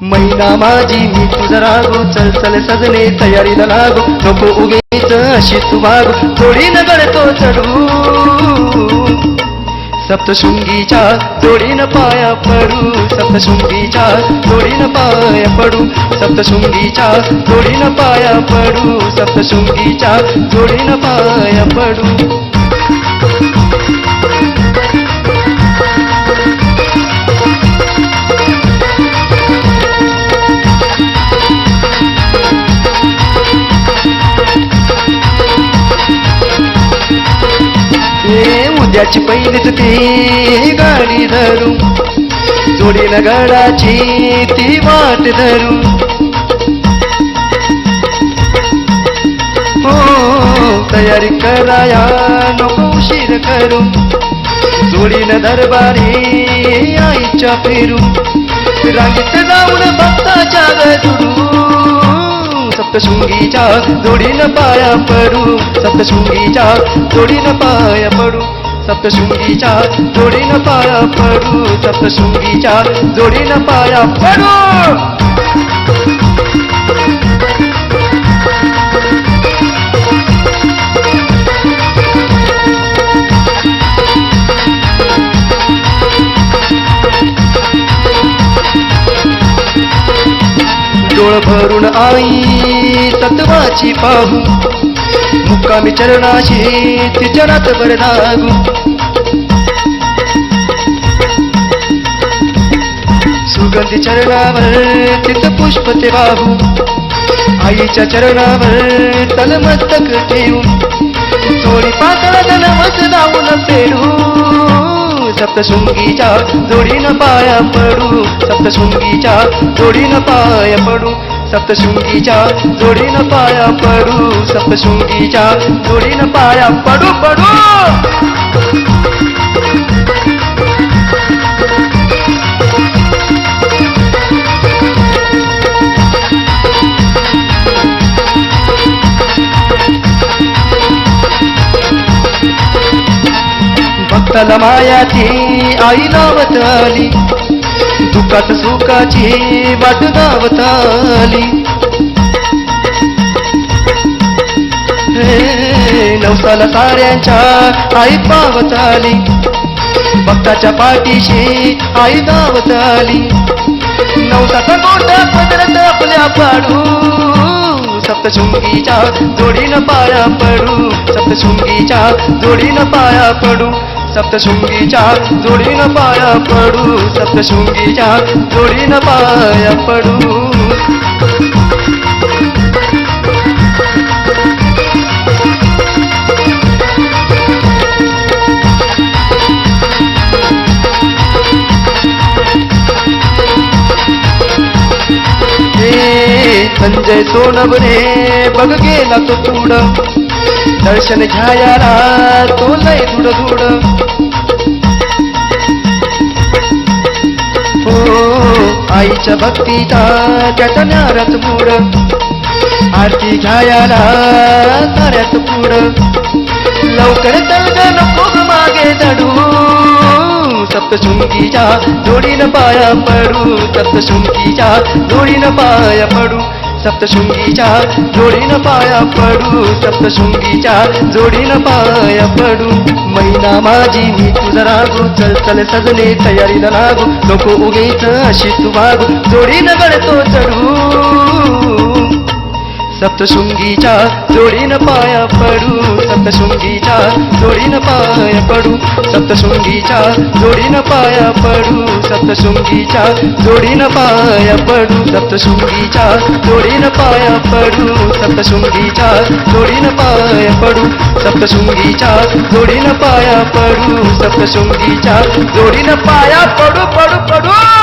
मैना माझी मी तुझा रागो, चल चल सजने तयारीला लागो, नको उगीच अशी तू वागो, जोडीनं गळतो चढू, सप्तशृंगीच्या जोडीनं पाया पडू, सप्तशृंगीच्या जोडीनं पाया पडू, सप्तशृंगीच्या जोडीनं पाया पडू, सप्तशृंगीच्या जोडीनं पाया पडू. उद्याची पहिलीच ती गाडी धरू, जोडीनं गडाची ती वाट धरू, हो तयारी कराया नको उशीर करू, जोडीनं दरबारी आईच्या फिरू, रांगेत जाऊन भक्ताच्या गजुरू, सप्तशृंगीच्या जोडीनं पाया पडू, सप्तशृंगीच्या जोडीनं पाया पडू, सप्तशृंगीच्या जोडीनं पाया पडू, सप्तशृंगीच्या जोडीनं पाया पडू. डोळ भरून आई तत्वाची पाहू, मुक्कामी चरणाशी तिचरात बरदागू, सुगंधी चरणावर तिथ पुष्प ते वाहू, आईच्या चरणावर तलमस्तक ठेवून, थोडी पातळ गणवस लावून पेढू, सप्तशृंगीच्या जोडीनं पाया पडू, सप्तशृंगीच्या जोडीनं पाया पडू, सप्तशृंगीच्या जोडीनं पाया पडू, सप्तशृंगीच्या जोडीनं पाया पडू पडू. भक्ताला माया ती आई लावत आली, दुःखात सुखाची वाट दावत आली, नवसाला साऱ्यांच्या आई पावत आली, भक्ताच्या पाठीशी आई धावत आली, नवसाचा गोटा पदरात आपल्या पाडू, सप्तशृंगीच्या जोडीनं पाया पडू, सप्तशृंगीच्या जोडीनं पाया पडू, सप्तशृंगीच्या जोडीनं पाया पडू, सप्तशृंगीच्या जोडीनं पाया पडू. संजय सोनवणे बघ गेला तो पुढं, दर्शन घ्यायला तो लय धुड धुड, हो आईच्या भक्तीचा त्याचा न्यारात मूड, आरती घ्यायला ताऱ्यात पुढ, लवकर चल ग नको मागे चढू, सप्तशृंगीच्या जोडीनं पाया पडू, सप्तशृंगीच्या जोडीनं पाया पडू, सप्तशृंगीच्या जोडीनं पाया पडू, सप्तशृंगीच्या जोडीनं पाया पडू. मैना माझी मी तुझा रागो, चल चल सजने तयारीला लागो, नको उगीच अशी तू वागो, जोडीनं गळतो चढू, सप्तशृंगीच्या जोडीनं पाया पडू, सप्तशृंगीच्या जोडीनं पाया पडू, सप्तशृंगीच्या जोडीनं पाया पडू, सप्तशृंगीच्या जोडीनं पाया पडू, सप्तशृंगीच्या जोडीनं पाया पडू, सप्तशृंगीच्या जोडीनं पाया पडू, सप्तशृंगीच्या जोडीनं पाया पडू, सप्तशृंगीच्या जोडीनं पाया पडू पडू पडू.